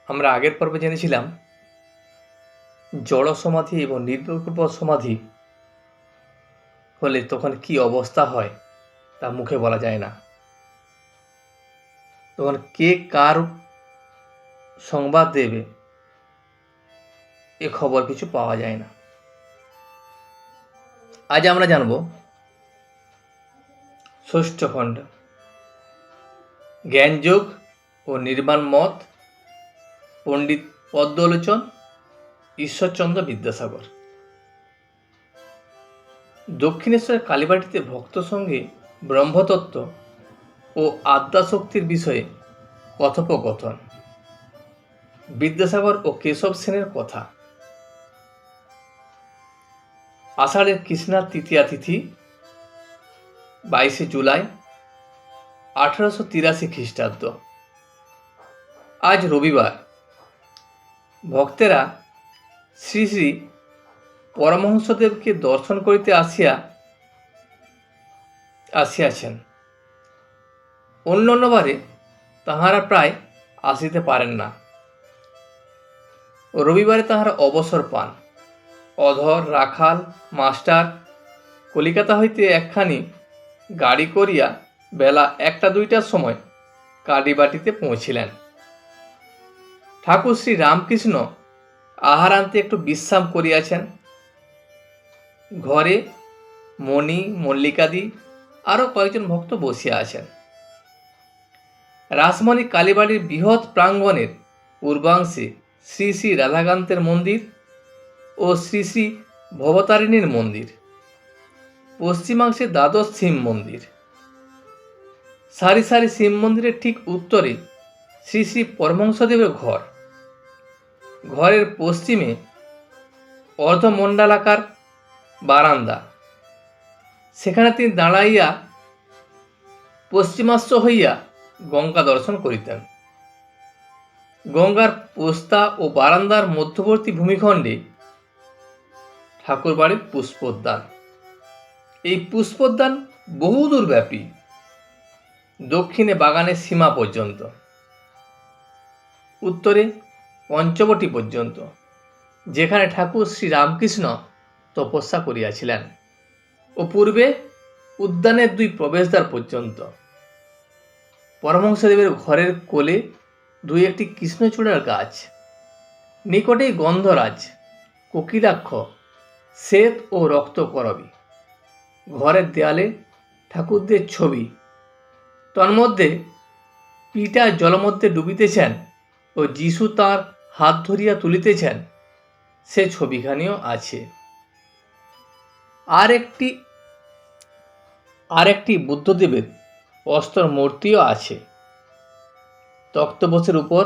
আমরা আগের পর্বে জেনেছিলাম জড় সমাধি এবং নির্বিকল্প সমাধি হলে তখন কি অবস্থা হয় তা মুখে বলা যায় না। তখন কে কার সংবাদ দেবে এ খবর কিছু পাওয়া যায় না। আজ আমরা জানব ষষ্ঠ খণ্ড, জ্ঞানযোগ ও নির্বাণ মত, পণ্ডিত পদ্মলোচন ঈশ্বরচন্দ্র বিদ্যাসাগর। দক্ষিণেশ্বরের কালীবাড়িতে ভক্ত সঙ্গে ব্রহ্মতত্ত্ব ও আদ্যাশক্তির বিষয়ে কথোপকথন। বিদ্যাসাগর ও কেশব সেনের কথা। আষাঢ়ের কৃষ্ণার তৃতীয়া তিথি 22শে জুলাই 1883 খ্রিস্টাব্দ। আজ রবিবার। ভক্তেরা শ্রী শ্রী পরমহংসদেবকে দর্শন করিতে আসিয়াছেন। অন্যান্যবারে তাহারা প্রায় আসিতে পারেন না। রবিবারে তাহারা অবসর পান। অধর, রাখাল, মাস্টার কলিকাতা হইতে একখানি গাড়ি করিয়া বেলা 1টা-2টার সময় কালীবাটিতে পৌঁছিলেন। ঠাকুর শ্রী রামকৃষ্ণ আহারান্তে একটু বিশ্রাম করিয়াছেন। ঘরে মণি, মল্লিকাদি আরও কয়েকজন ভক্ত বসিয়া আছেন। রাসমণি কালীবাড়ির বৃহৎ প্রাঙ্গণের পূর্বাংশে শ্রী শ্রী রাধাকান্তের মন্দির ও শ্রী শ্রী ভবতারিণীর মন্দির, পশ্চিমাংশে দ্বাদশ শিব মন্দির। সারি সারি শিব মন্দিরের ঠিক উত্তরে শ্রী শ্রী পরমহংসদেবের ঘর। ঘরের পশ্চিমে অর্ধমণ্ডলাকার বারান্দা। সেখানে তিনি দাঁড়াইয়া পশ্চিমাশ্চ হইয়া গঙ্গা দর্শন করিতেন। গঙ্গার পোস্তা ও বারান্দার মধ্যবর্তী ভূমিখণ্ডে ঠাকুরবাড়ির পুষ্পোদ্যান। এই পুষ্পোদ্যান বহুদূর ব্যাপী, দক্ষিণে বাগানের সীমা পর্যন্ত, উত্তরে পঞ্চবটী পর্যন্ত, যেখানে ঠাকুর শ্রী রামকৃষ্ণ তপস্যা করিয়াছিলেন, ও পূর্বে উদ্যানের 2 প্রবেশদ্বার পর্যন্ত। পরমহংসদেবের ঘরের কোলে 2-1টি কৃষ্ণচূড়ার গাছ, নিকটেই গন্ধরাজ, কোকিলাক্ষ, শ্বেত ও রক্তকরবী। ঘরের দেয়ালে ঠাকুরদের ছবি, তন্মধ্যে পিতা জলমধ্যে ডুবিতেছেন ও যিশু তাঁর হাত ধরিয়া তুলিতেছেন, সে ছবিখানিও আছে। আর একটি বুদ্ধদেবের অস্তর মূর্তিও আছে। তক্তপোষের উপর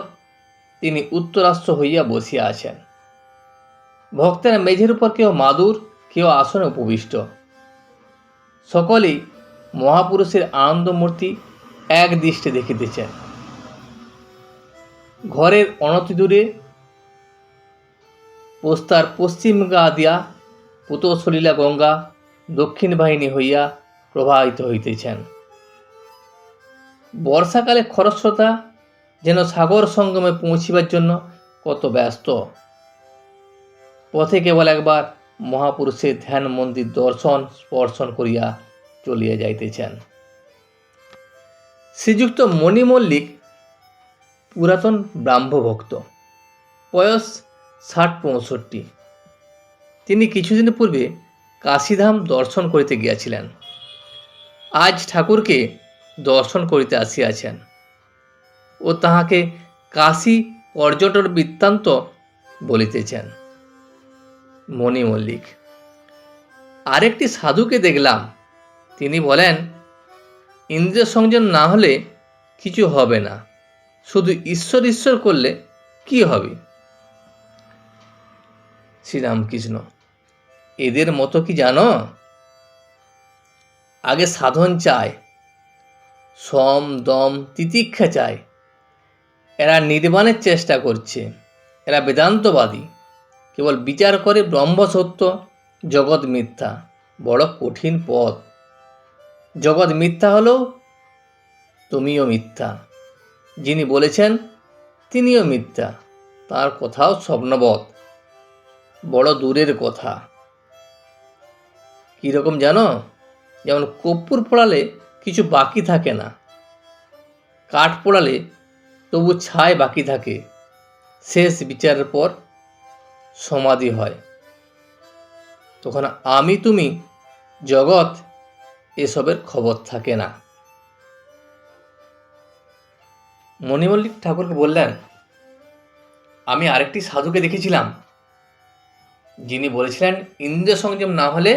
তিনি উত্তরাস্ত হইয়া বসিয়া আছেন। ভক্তেরা মেঝের উপর কেউ মাদুর, কেউ আসনে উপবিষ্ট। সকলেই মহাপুরুষের আনন্দ মূর্তি এক দৃষ্টে দেখিতেছেন। ঘরের অনতিদূরে পোস্তার পশ্চিম গা দিয়া পুতসলীলা গঙ্গা দক্ষিণ বাহিনী হইয়া প্রবাহিত হইতেছেন। বর্ষাকালে খরস্রোতা যেন সাগর সঙ্গমে পৌঁছিবার জন্য কত ব্যস্ত। পথে কেবল একবার মহাপুরুষের ধ্যান মন্দির দর্শন স্পর্শন করিয়া চলিয়া যাইতেছেন। শ্রীযুক্ত মণি মল্লিক পুরাতন ব্রাহ্মভক্ত, বয়স 60-65। তিনি কিছুদিন পূর্বে কাশীধাম দর্শন করিতে গিয়াছিলেন। আজ ঠাকুরকে দর্শন করিতে আসিয়াছেন ও তাহাকে কাশী পর্যটন বৃত্তান্ত বলিতেছেন। মণি মল্লিক, আরেকটি সাধুকে দেখলাম, তিনি বলেন ইন্দ্রিয় সংযম না হলে কিছু হবে না, শুধু ঈশ্বর ঈশ্বর করলে কি হবে? শ্রীরামকৃষ্ণ, এদের মতো কি জানো? আগে সাধন চায়, সম দম তিতিক্ষা চায়। এরা নির্বাণের চেষ্টা করছে। এরা বেদান্তবাদী, কেবল বিচার করে ব্রহ্ম সত্য, জগৎ মিথ্যা। বড় কঠিন পথ। জগৎ মিথ্যা হলেও তুমিও মিথ্যা, যিনি বলেছেন তিনিও মিথ্যা, তার কথাও স্বপ্নবৎ, বড় দূরের কথা। কীরকম জানো? যেমন কর্পূর পোড়ালে কিছু বাকি থাকে না, কাঠ পোড়ালে তবু ছাই বাকি থাকে, শেষ বিচারের পর সমাধি হয়। তখন আমি তুমি জগৎ এসবের খবর থাকে না। মণিমল্লিক ঠাকুরকে বললেন, আমি আরেকটি সাধুকে দেখেছিলাম, যিনি বলেছিলেন ইন্দ্রিয় সংযম না হলে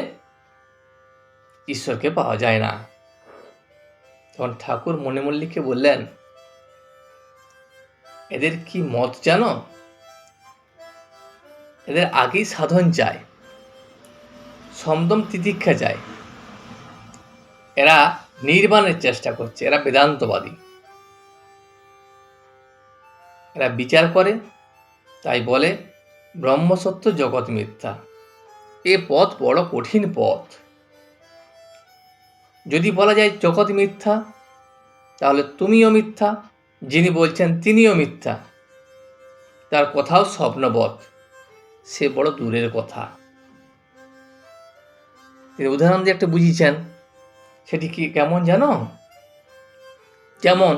ঈশ্বরকে পাওয়া যায় না। তখন ঠাকুর মণিমল্লিককে বললেন, এদের কি মত জানো? এদের আগেই সাধন চায়, সমদম তিতিক্ষা চায়, এরা নির্বাণের চেষ্টা করছে, এরা বেদান্তবাদী, এরা বিচার করে, তাই বলে ব্রহ্মসত্য জগৎ মিথ্যা। এ পথ বড় কঠিন পথ। যদি বলা যায় জগৎ মিথ্যা, তাহলে তুমিও মিথ্যা, যিনি বলছেন তিনিও মিথ্যা, তার কথাও স্বপ্নবৎ, সে বড় দূরের কথা। তিনি উদাহরণ দিয়ে একটা বুঝিয়েছেন, সেটি কি কেমন জানো? যেমন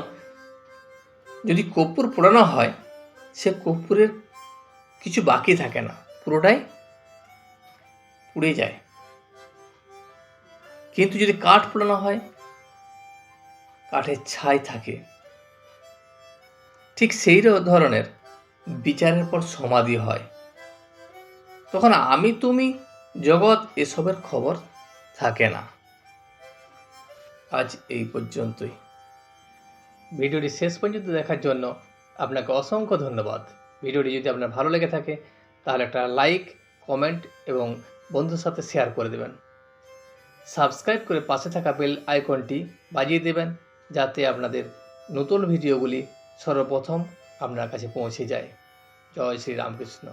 যদি কর্পূর পোড়ানো হয়, সে কর্পূরের কিছু বাকি থাকে না, পুরোটাই পুড়ে যায়। কিন্তু যদি কাঠ পোড়ানো হয়, কাঠের ছাই থাকে। ঠিক সেই ধরনের বিচারের পর সমাধি হয়। তখন আমি তুমি জগৎ এসবের খবর থাকে না। আজ এই পর্যন্তই। ভিডিওটি শেষ পর্যন্ত দেখার জন্য আপনাকে অসংখ্য ধন্যবাদ। ভিডিওটি যদি আপনার ভালো লেগে থাকে তাহলে একটা লাইক, কমেন্ট এবং বন্ধুর সাথে শেয়ার করে দেবেন। সাবস্ক্রাইব করে পাশে থাকা বেল আইকনটি বাজিয়ে দেবেন, যাতে আপনাদের নতুন ভিডিওগুলি সর্বপ্রথম আপনার কাছে পৌঁছে যায়। জয় শ্রী রামকৃষ্ণ।